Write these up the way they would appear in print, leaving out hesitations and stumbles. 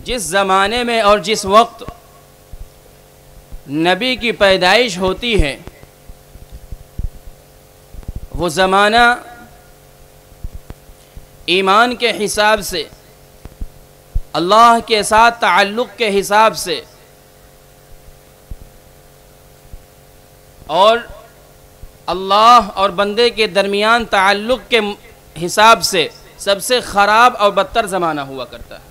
جس زمانے میں اور جس وقت نبی کی پیدائش ہوتی ہے وہ زمانہ ایمان کے حساب سے، اللہ کے ساتھ تعلق کے حساب سے اور اللہ اور بندے کے درمیان تعلق کے حساب سے سب سے خراب اور بدتر زمانہ ہوا کرتا ہے۔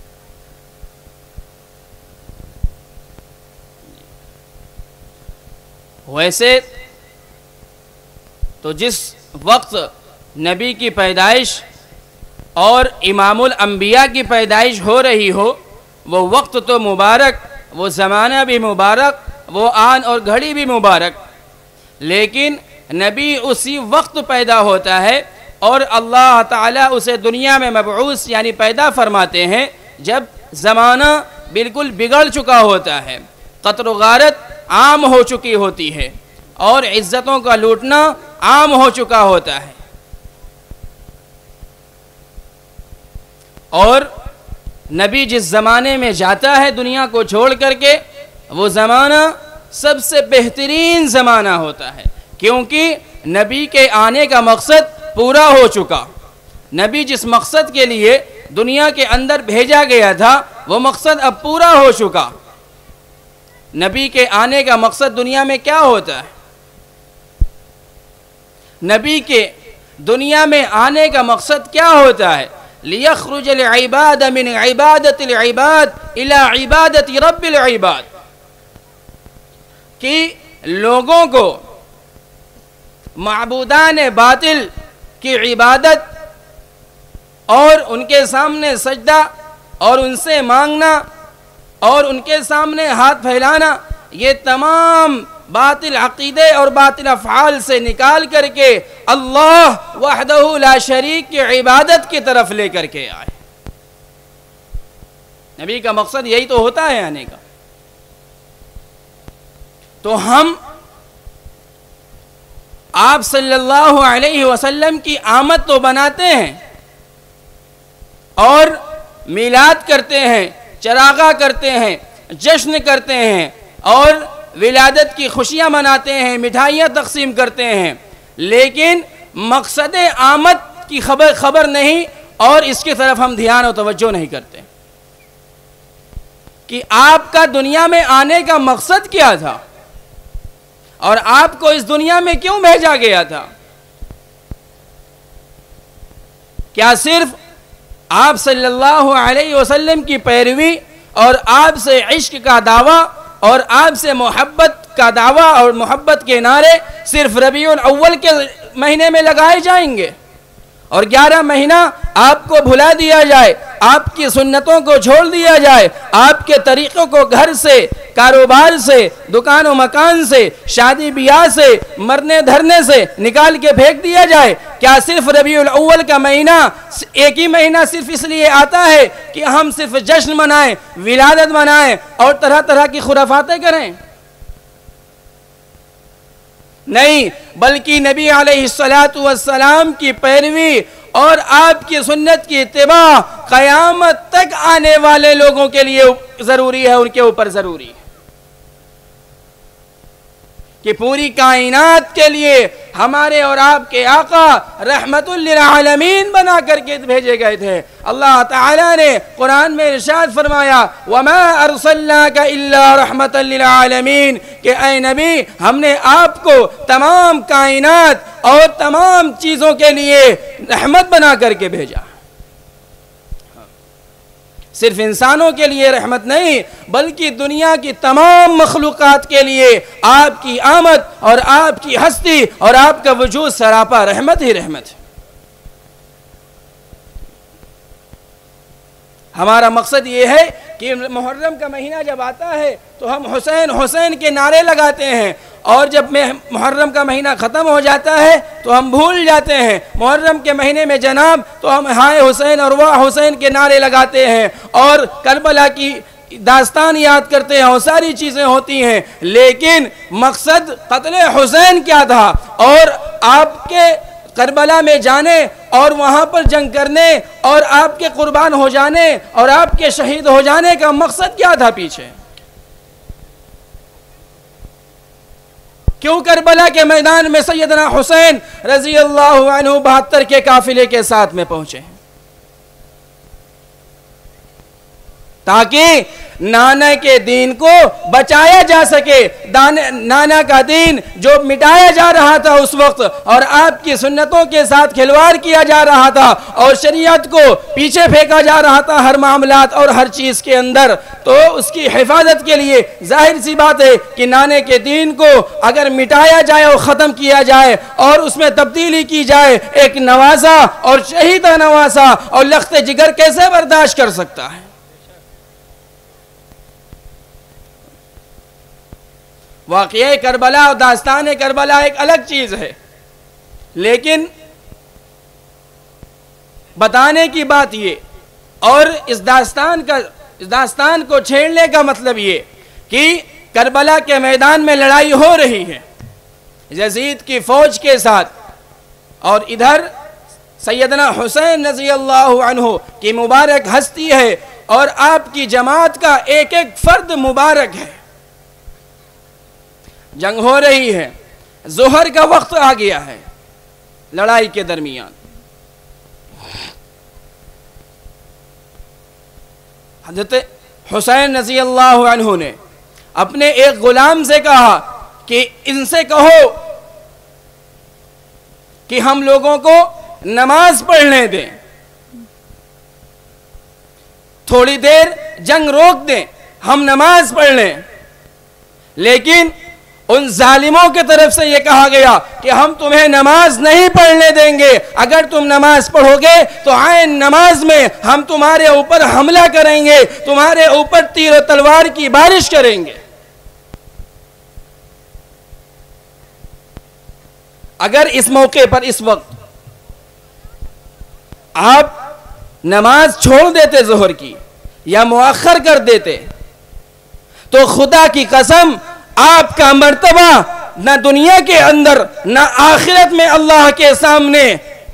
ویسے تو جس وقت نبی کی پیدائش اور امام الانبیاء کی پیدائش ہو رہی ہو وہ وقت تو مبارک، وہ زمانہ بھی مبارک، وہ آن اور گھڑی بھی مبارک، لیکن نبی اسی وقت پیدا ہوتا ہے اور اللہ تعالیٰ اسے دنیا میں مبعوث یعنی پیدا فرماتے ہیں جب زمانہ بالکل بگڑ چکا ہوتا ہے، قتل و غارت عام ہو چکی ہوتی ہے اور عزتوں کا لوٹنا عام ہو چکا ہوتا ہے۔ اور نبی جس زمانے میں جاتا ہے دنیا کو چھوڑ کر کے وہ زمانہ سب سے بہترین زمانہ ہوتا ہے، کیونکہ نبی کے آنے کا مقصد پورا ہو چکا۔ نبی جس مقصد کے لیے دنیا کے اندر بھیجا گیا تھا وہ مقصد اب پورا ہو چکا۔ نبی کے آنے کا مقصد دنیا میں کیا ہوتا ہے؟ نبی کے دنیا میں آنے کا مقصد کیا ہوتا ہے؟ لِيَخْرُجَ الْعِبَادَ مِنْ عِبَادَةِ الْعِبَادِ إِلَىٰ عِبَادَةِ رَبِّ الْعِبَادِ، کہ لوگوں کو معبودان باطل کی عبادت اور ان کے سامنے سجدہ اور ان سے مانگنا اور ان کے سامنے ہاتھ پھیلانا، یہ تمام باطل عقیدے اور باطل افعال سے نکال کر کے اللہ وحدہ لا شریک کی عبادت کی طرف لے کر کے آئے۔ نبی کا مقصد یہی تو ہوتا ہے آنے کا۔ تو ہم آپ صلی اللہ علیہ وسلم کی آمد تو بناتے ہیں اور میلاد کرتے ہیں، چراغاں کرتے ہیں، جشن کرتے ہیں اور ولادت کی خوشیاں مناتے ہیں، مٹھائیاں تقسیم کرتے ہیں، لیکن مقصد آمد کی خبر نہیں اور اس کی طرف ہم دھیان و توجہ نہیں کرتے کہ آپ کا دنیا میں آنے کا مقصد کیا تھا اور آپ کو اس دنیا میں کیوں بھیجا گیا تھا۔ کیا صرف آپ صلی اللہ علیہ وسلم کی پیروی اور آپ سے عشق کا دعویٰ اور آپ سے محبت کا دعویٰ اور محبت کے نعرے صرف ربیع الاول کے مہینے میں لگائے جائیں گے اور 11 مہینہ آپ کو بھلا دیا جائے، آپ کی سنتوں کو چھوڑ دیا جائے، آپ کے طریقوں کو گھر سے، کاروبار سے، دکان و مکان سے، شادی بیاہ سے، مرنے دھرنے سے نکال کے پھینک دیا جائے؟ کیا صرف ربیع الاول کا مہینہ ایک ہی مہینہ صرف اس لیے آتا ہے کہ ہم صرف جشن منائیں، ولادت منائیں اور طرح طرح کی خرافاتیں کریں؟ نہیں، بلکہ نبی علیہ السلام کی پیروی اور آپ کی سنت کی اتباع قیامت تک آنے والے لوگوں کے لیے ضروری ہے، ان کے اوپر ضروری ہے کہ پوری کائنات کے لیے ہمارے اور آپ کے آقا رحمت للعالمین بنا کر کے بھیجے گئے تھے۔ اللہ تعالیٰ نے قرآن میں ارشاد فرمایا وَمَا أَرْسَلْنَاكَ إِلَّا رَحْمَةً لِلْعَالَمِينَ کہ اے نبی ہم نے آپ کو تمام کائنات اور تمام چیزوں کے لیے رحمت بنا کر کے بھیجا۔ صرف انسانوں کے لیے رحمت نہیں بلکہ دنیا کی تمام مخلوقات کے لیے آپ کی آمد اور آپ کی ہستی اور آپ کا وجود سراپا رحمت ہی رحمت ہے۔ ہمارا مقصد یہ ہے کہ محرم کا مہینہ جب آتا ہے تو ہم حسین حسین کے نعرے لگاتے ہیں اور جب محرم کا مہینہ ختم ہو جاتا ہے تو ہم بھول جاتے ہیں۔ محرم کے مہینے میں جناب تو ہم ہائے حسین اور واہ حسین کے نعرے لگاتے ہیں اور کربلا کی داستان یاد کرتے ہیں اور ساری چیزیں ہوتی ہیں، لیکن مقصد قتل حسین کیا تھا اور آپ کے کربلا میں جانے اور وہاں پر جنگ کرنے اور آپ کے قربان ہو جانے اور آپ کے شہید ہو جانے کا مقصد کیا تھا پیچھے؟ کیوں کربلا کے میدان میں سیدنا حسین رضی اللہ عنہ 72 کے قافلے کے ساتھ میں پہنچے؟ تاکہ نانا کے دین کو بچایا جا سکے، نانا کا دین جو مٹایا جا رہا تھا اس وقت، اور آپ کی سنتوں کے ساتھ کھلواڑ کیا جا رہا تھا اور شریعت کو پیچھے پھینکا جا رہا تھا ہر معاملات اور ہر چیز کے اندر، تو اس کی حفاظت کے لیے ظاہر سی بات ہے کہ نانے کے دین کو اگر مٹایا جائے اور ختم کیا جائے اور اس میں تبدیلی کی جائے، ایک نوازا اور شہیدہ نوازا اور لخت جگر کیسے برداشت کر سکتا ہے؟ واقعہ کربلا اور داستان کربلا ایک الگ چیز ہے، لیکن بتانے کی بات یہ اور اس داستان کو چھیڑنے کا مطلب یہ کہ کربلا کے میدان میں لڑائی ہو رہی ہے یزید کی فوج کے ساتھ، اور ادھر سیدنا حسین رضی اللہ عنہ کی مبارک ہستی ہے اور آپ کی جماعت کا ایک ایک فرد مبارک ہے۔ جنگ ہو رہی ہے، ظہر کا وقت آ گیا ہے، لڑائی کے درمیان حضرت حسین رضی اللہ عنہ نے اپنے ایک غلام سے کہا کہ ان سے کہو کہ ہم لوگوں کو نماز پڑھنے دیں، تھوڑی دیر جنگ روک دیں، ہم نماز پڑھ لیں۔ لیکن ان ظالموں کی طرف سے یہ کہا گیا کہ ہم تمہیں نماز نہیں پڑھنے دیں گے، اگر تم نماز پڑھو گے تو عین نماز میں ہم تمہارے اوپر حملہ کریں گے، تمہارے اوپر تیر و تلوار کی بارش کریں گے۔ اگر اس موقع پر اس وقت آپ نماز چھوڑ دیتے ظہر کی یا مؤخر کر دیتے تو خدا کی قسم آپ کا مرتبہ نہ دنیا کے اندر نہ آخرت میں اللہ کے سامنے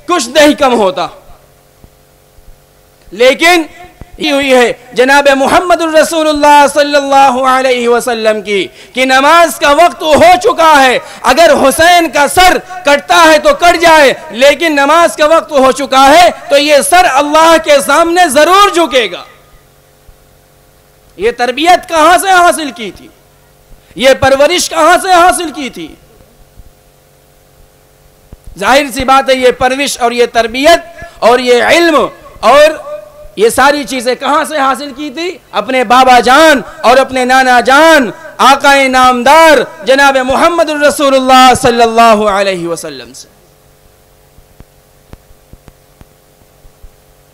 کچھ نہیں کم ہوتا۔ لیکن یہ ہوئی ہے جناب محمد الرسول اللہ صلی اللہ علیہ وسلم کی کہ نماز کا وقت ہو چکا ہے، اگر حسین کا سر کٹتا ہے تو کٹ جائے، لیکن نماز کا وقت ہو چکا ہے تو یہ سر اللہ کے سامنے ضرور جھکے گا۔ یہ تربیت کہاں سے حاصل کی تھی؟ یہ پرورش کہاں سے حاصل کی تھی؟ ظاہر سی بات ہے یہ پرورش اور یہ تربیت اور یہ علم اور یہ ساری چیزیں کہاں سے حاصل کی تھی؟ اپنے بابا جان اور اپنے نانا جان آقا نامدار جناب محمد الرسول اللہ صلی اللہ علیہ وسلم سے۔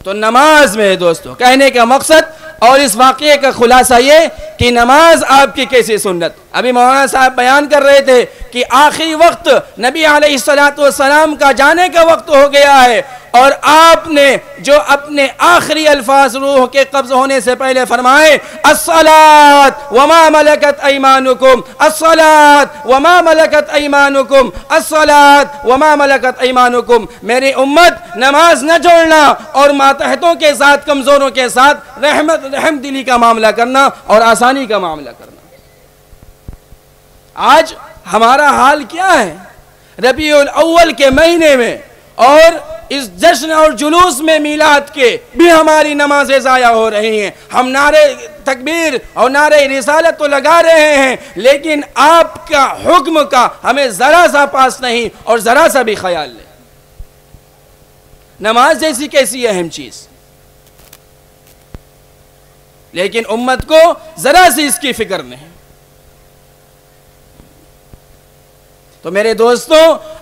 تو نماز میں دوستو کہنے کا مقصد اور اس واقعے کا خلاصہ یہ کہ نماز آپ کی کیسی سنت، ابھی مولانا صاحب بیان کر رہے تھے کہ آخری وقت نبی علیہ السلام کا جانے کا وقت ہو گیا ہے، اور آپ نے جو اپنے آخری الفاظ روح کے قبض ہونے سے پہلے فرمائے الصلاۃ وما ملکت ایمانکم، الصلاۃ وما ملکت ایمانکم، الصلاۃ وما ملکت ایمانکم، میری امت نماز نہ چھوڑنا اور ماتحتوں کے ساتھ کمزوروں کے ساتھ رحم دلی کا معاملہ کرنا اور آسانی کا معاملہ کرنا۔ آج ہمارا حال کیا ہے؟ ربیع الاول کے مہینے میں اور اس جشن اور جلوس میں میلاد کے بھی ہماری نمازیں ضائع ہو رہی ہیں۔ ہم نعرے تکبیر اور نعرے رسالت تو لگا رہے ہیں، لیکن آپ کا حکم کا ہمیں ذرا سا پاس نہیں اور ذرا سا بھی خیال نہیں۔ نماز جیسی کیسی اہم چیز، لیکن امت کو ذرا سی اس کی فکر نہیں۔ تو میرے دوستو،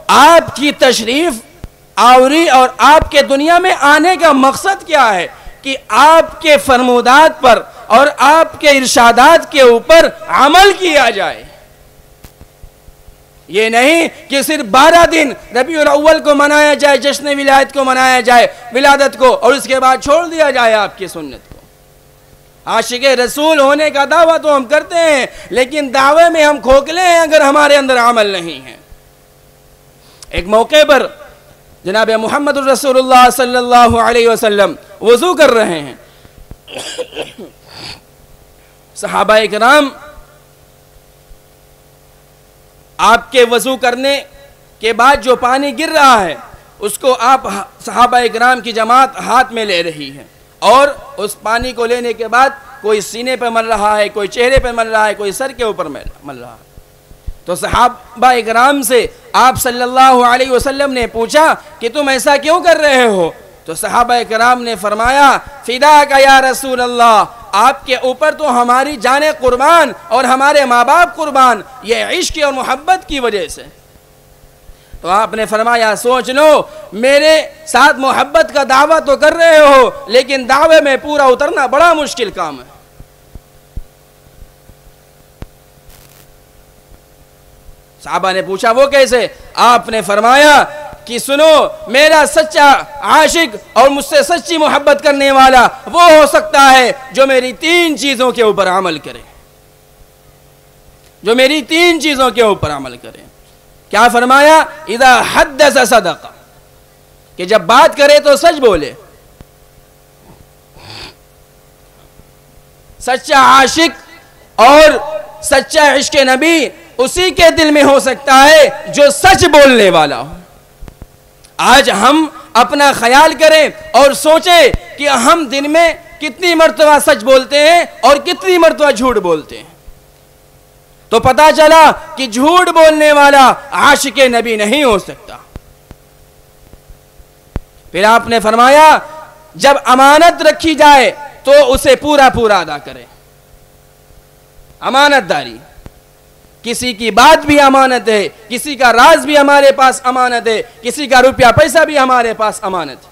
آپ کی تشریف آوری اور آپ کے دنیا میں آنے کا مقصد کیا ہے؟ کہ آپ کے فرمودات پر اور آپ کے ارشادات کے اوپر عمل کیا جائے۔ یہ نہیں کہ صرف 12 دن ربیع الاول کو منایا جائے، جشن ولادت کو منایا جائے، ولادت کو، اور اس کے بعد چھوڑ دیا جائے آپ کی سنت کو۔ عاشق رسول ہونے کا دعویٰ تو ہم کرتے ہیں، لیکن دعوے میں ہم کھوکھلے ہیں اگر ہمارے اندر عمل نہیں ہے۔ ایک موقع پر جناب محمد رسول اللہ صلی اللہ علیہ وسلم وضو کر رہے ہیں. صحابہ کرام آپ کے وضو کرنے کے بعد جو پانی گر رہا ہے اس کو آپ صحابہ کرام کی جماعت ہاتھ میں لے رہی ہے، اور اس پانی کو لینے کے بعد کوئی سینے پہ مل رہا ہے، کوئی چہرے پہ مل رہا ہے، کوئی سر کے اوپر مل رہا ہے. تو صحابہ کرام سے آپ صلی اللہ علیہ وسلم نے پوچھا کہ تم ایسا کیوں کر رہے ہو؟ تو صحابہ کرام نے فرمایا فداک یا رسول اللہ، آپ کے اوپر تو ہماری جانیں قربان اور ہمارے ماں باپ قربان، یہ عشق اور محبت کی وجہ سے. تو آپ نے فرمایا سوچ لو، میرے ساتھ محبت کا دعویٰ تو کر رہے ہو لیکن دعوے میں پورا اترنا بڑا مشکل کام ہے. صحابہ نے پوچھا وہ کیسے؟ آپ نے فرمایا کہ سنو، میرا سچا عاشق اور مجھ سے سچی محبت کرنے والا وہ ہو سکتا ہے جو میری 3 چیزوں کے اوپر عمل کرے، جو میری 3 چیزوں کے اوپر عمل کرے. کیا فرمایا؟ اذا حدث صدق، کہ جب بات کرے تو سچ بولے. سچا عاشق اور سچا عشق نبی اسی کے دل میں ہو سکتا ہے جو سچ بولنے والا ہو. آج ہم اپنا خیال کریں اور سوچیں کہ ہم دن میں کتنی مرتبہ سچ بولتے ہیں اور کتنی مرتبہ جھوٹ بولتے ہیں. تو پتا چلا کہ جھوٹ بولنے والا عاشق نبی نہیں ہو سکتا. پھر آپ نے فرمایا جب امانت رکھی جائے تو اسے پورا ادا کرے. امانت داری، کسی کی بات بھی امانت ہے، کسی کا راز بھی ہمارے پاس امانت ہے، کسی کا روپیہ پیسہ بھی ہمارے پاس امانت ہے.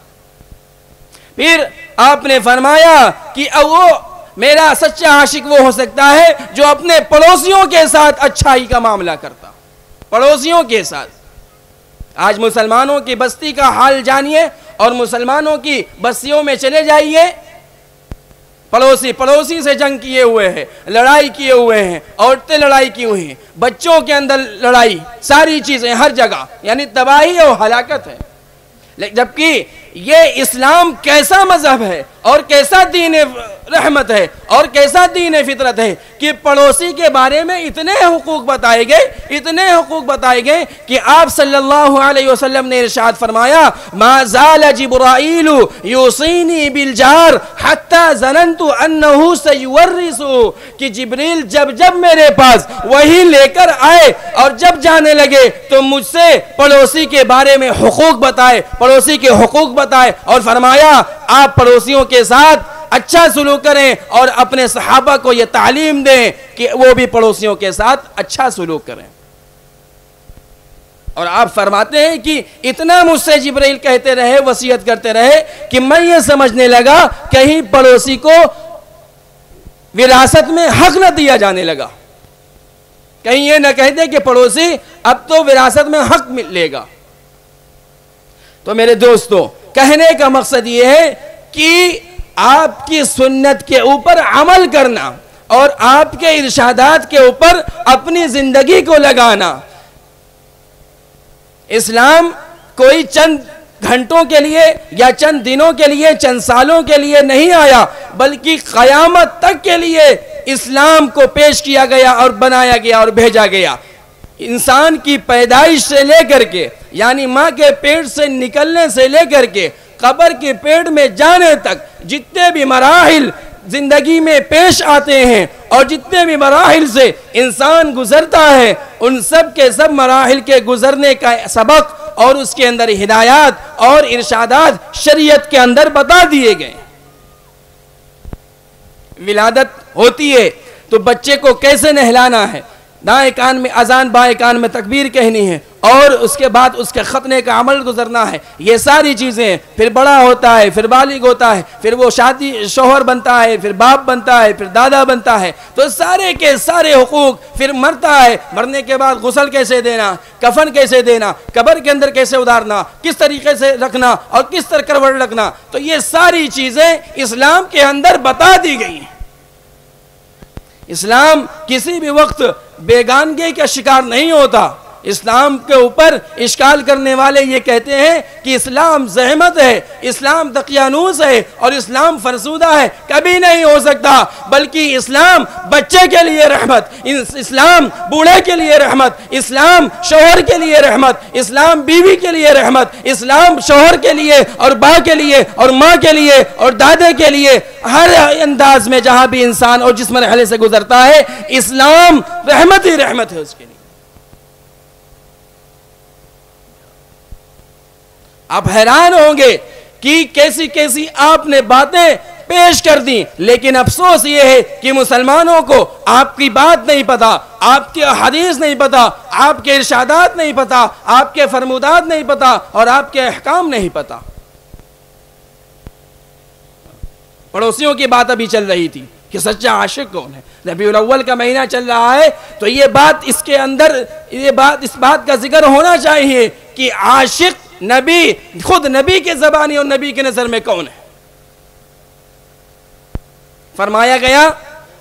پھر آپ نے فرمایا کہ وہ میرا سچا عاشق وہ ہو سکتا ہے جو اپنے پڑوسیوں کے ساتھ اچھائی کا معاملہ کرتا. پڑوسیوں کے ساتھ. آج مسلمانوں کی بستی کا حال جانیے اور مسلمانوں کی بستیوں میں چلے جائیے، پڑوسی سے جنگ کیے ہوئے ہیں، لڑائی کیے ہوئے ہیں، عورتیں لڑائی کی ہوئی ہیں، بچوں کے اندر لڑائی، ساری چیزیں ہر جگہ، یعنی تباہی اور ہلاکت ہے. جبکہ یہ اسلام کیسا مذہب ہے اور کیسا دین رحمت ہے اور کیسا دین فطرت ہے کہ پڑوسی کے بارے میں اتنے حقوق بتائے گئے کہ آپ صلی اللہ علیہ وسلم نے ارشاد فرمایا ما زال جبرائیل یوصینی بالجار حتی ظننت انہو سیورثو، کہ جبریل جب میرے پاس وہی لے کر آئے اور جب جانے لگے تو مجھ سے پڑوسی کے بارے میں حقوق بتائے، پڑوسی کے حقوق بتائے، اور فرمایا آپ پڑوسیوں کے ساتھ اچھا سلوک کریں اور اپنے صحابہ کو یہ تعلیم دیں کہ وہ بھی پڑوسیوں کے ساتھ اچھا سلوک کریں. اور آپ فرماتے ہیں کہ اتنا مجھ سے جبرائیل کہتے رہے، وصیت کرتے رہے کہ میں یہ سمجھنے لگا کہیں پڑوسی کو وراثت میں حق نہ دیا جانے لگا، کہیں یہ نہ کہہ دے کہ پڑوسی اب تو وراثت میں حق ملے گا. تو میرے دوستو، کہنے کا مقصد یہ ہے کہ آپ کی سنت کے اوپر عمل کرنا اور آپ کے ارشادات کے اوپر اپنی زندگی کو لگانا. اسلام کوئی چند گھنٹوں کے لیے یا چند دنوں کے لیے، چند سالوں کے لیے نہیں آیا، بلکہ قیامت تک کے لیے اسلام کو پیش کیا گیا اور بنایا گیا اور بھیجا گیا. انسان کی پیدائش سے لے کر کے، یعنی ماں کے پیٹ سے نکلنے سے لے کر کے قبر کے پیٹ میں جانے تک جتنے بھی مراحل زندگی میں پیش آتے ہیں اور جتنے بھی مراحل سے انسان گزرتا ہے، ان سب کے سب مراحل کے گزرنے کا سبق اور اس کے اندر ہدایات اور ارشادات شریعت کے اندر بتا دیے گئے. ولادت ہوتی ہے تو بچے کو کیسے نہلانا ہے، دائیں کان میں اذان بائیں کان میں تکبیر کہنی ہے، اور اس کے بعد اس کے ختنے کا عمل گزرنا ہے، یہ ساری چیزیں. پھر بڑا ہوتا ہے، پھر بالغ ہوتا ہے، پھر وہ شوہر بنتا ہے، پھر باپ بنتا ہے، پھر دادا بنتا ہے، تو سارے کے سارے حقوق. پھر مرتا ہے، مرنے کے بعد غسل کیسے دینا، کفن کیسے دینا، قبر کے اندر کیسے اتارنا، کس طریقے سے رکھنا اور کس طرح کروٹ رکھنا، تو یہ ساری چیزیں اسلام کے اندر بتا دی گئی ہیں. اسلام کسی بھی وقت بیگانگی کا شکار نہیں ہوتا. اسلام کے اوپر اشکال کرنے والے یہ کہتے ہیں کہ اسلام زحمت ہے، اسلام دقیانوس ہے اور اسلام فرسودہ ہے. کبھی نہیں ہو سکتا، بلکہ اسلام بچے کے لیے رحمت، اسلام بوڑھے کے لیے رحمت، اسلام شوہر کے لیے رحمت، اسلام بیوی کے لیے رحمت، اسلام شوہر کے لیے اور باپ کے لیے اور ماں کے لیے اور دادے کے لیے، ہر انداز میں جہاں بھی انسان اور جس مرحلے سے گزرتا ہے، اسلام رحمت ہی رحمت ہے اس کے لیے. آپ حیران ہوں گے کہ کیسی کیسی آپ نے باتیں پیش کر دیں، لیکن افسوس یہ ہے کہ مسلمانوں کو آپ کی بات نہیں پتا، آپ کی حدیث نہیں پتا، آپ کے ارشادات نہیں پتا، آپ کے فرمودات نہیں پتا اور آپ کے احکام نہیں پتا. پڑوسیوں کی بات ابھی چل رہی تھی کہ سچا عاشق کون ہے. ربیع الاول کا مہینہ چل رہا ہے تو یہ بات اس کے اندر اس بات کا ذکر ہونا چاہیے کہ عاشق نبی، خود نبی کے زبانی اور نبی کے نظر میں کون ہے. فرمایا گیا،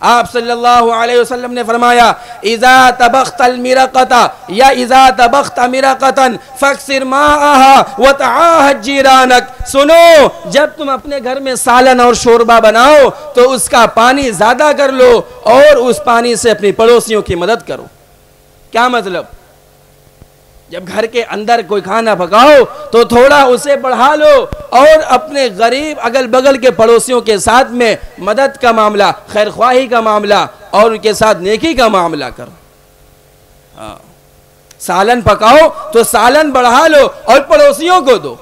آپ صلی اللہ علیہ وسلم نے فرمایا، اذا طبخت المرقة یا اذا طبخت مرقة فاکثر ماءها وتعاهد جیرانک. سنو، جب تم اپنے گھر میں سالن اور شوربہ بناؤ تو اس کا پانی زیادہ کر لو اور اس پانی سے اپنی پڑوسیوں کی مدد کرو. کیا مطلب؟ جب گھر کے اندر کوئی کھانا پکاؤ تو تھوڑا اسے بڑھا لو اور اپنے غریب اگل بگل کے پڑوسیوں کے ساتھ میں مدد کا معاملہ، خیر خواہی کا معاملہ اور ان کے ساتھ نیکی کا معاملہ کرو. سالن پکاؤ تو سالن بڑھا لو اور پڑوسیوں کو دو.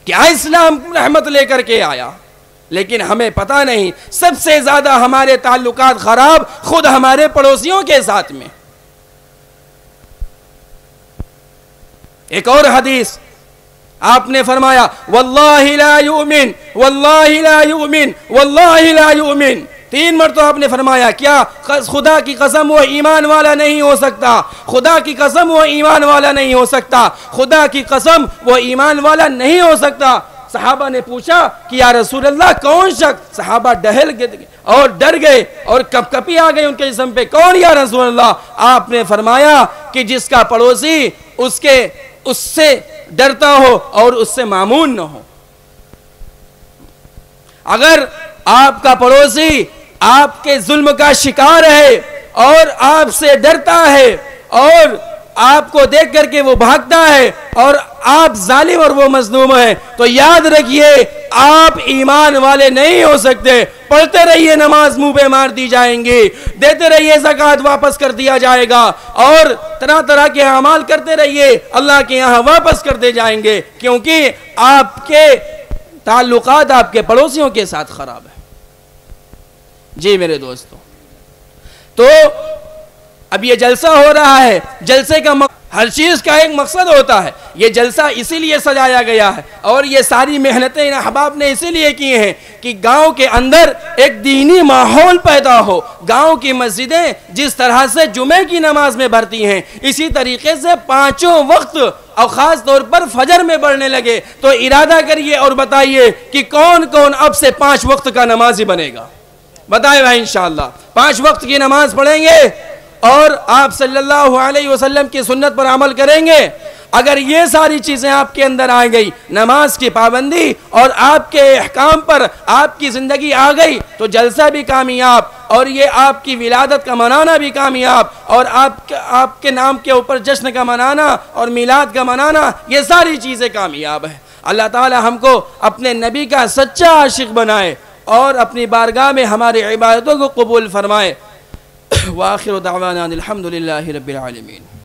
کیا اسلام رحمت لے کر کے آیا؟ لیکن ہمیں پتہ نہیں، سب سے زیادہ ہمارے تعلقات خراب خود ہمارے پڑوسیوں کے ساتھ میں. ایک اور حدیث آپ نے فرمایا، واللہ لا یؤمن، واللہ لا یؤمن، واللہ لا یؤمن. 3 مرتبہ آپ نے فرمایا. کیا؟ خدا کی قسم وہ ایمان والا نہیں ہو سکتا، خدا کی قسم وہ ایمان والا نہیں ہو سکتا، خدا کی قسم وہ ایمان والا نہیں ہو سکتا. صحابہ نے پوچھا کہ یا رسول اللہ کون شخص؟ صحابہ ڈہل گئے اور ڈر گئے اور کپ کپی آ گئی ان کے جسم پہ. کون یا رسول اللہ؟ آپ نے فرمایا کہ جس کا پڑوسی اس سے ڈرتا ہو اور اس سے مامون نہ ہو. اگر آپ کا پڑوسی آپ کے ظلم کا شکار ہے اور آپ سے ڈرتا ہے اور آپ کو دیکھ کر کے وہ بھاگتا ہے اور آپ ظالم اور وہ مظلوم ہیں، تو یاد رکھیے آپ ایمان والے نہیں ہو سکتے. پڑھتے رہیے، نماز منہ پہ مار دی جائیں گی، دیتے رہیے، زکوٰۃ واپس کر دیا جائے گا اور طرح طرح کے اعمال کرتے رہیے، اللہ کے یہاں واپس کر دے جائیں گے، کیونکہ آپ کے تعلقات آپ کے پڑوسیوں کے ساتھ خراب ہیں. جی میرے دوستو، تو اب یہ جلسہ ہو رہا ہے. جلسے کا ہر چیز کا ایک مقصد ہوتا ہے. یہ جلسہ اسی لیے سجایا گیا ہے اور یہ ساری محنتیں ان احباب نے اسی لیے کی ہیں کہ گاؤں کے اندر ایک دینی ماحول پیدا ہو. گاؤں کی مسجدیں جس طرح سے جمعے کی نماز میں بھرتی ہیں، اسی طریقے سے 5 وقت اور خاص طور پر فجر میں بڑھنے لگے. تو ارادہ کریے اور بتائیے کہ کون کون اب سے 5 وقت کا نمازی بنے گا؟ بتائیں بھائی. انشاءاللہ 5 وقت کی نماز پڑھیں گے اور آپ صلی اللہ علیہ وسلم کی سنت پر عمل کریں گے. اگر یہ ساری چیزیں آپ کے اندر آ گئی، نماز کی پابندی اور آپ کے احکام پر آپ کی زندگی آ گئی، تو جلسہ بھی کامیاب اور یہ آپ کی ولادت کا منانا بھی کامیاب اور آپ کے نام کے اوپر جشن کا منانا اور میلاد کا منانا، یہ ساری چیزیں کامیاب ہیں. اللہ تعالی ہم کو اپنے نبی کا سچا عاشق بنائے اور اپنی بارگاہ میں ہماری عبادتوں کو قبول فرمائے. وآخر دعوانا الحمد للہ رب العالمین.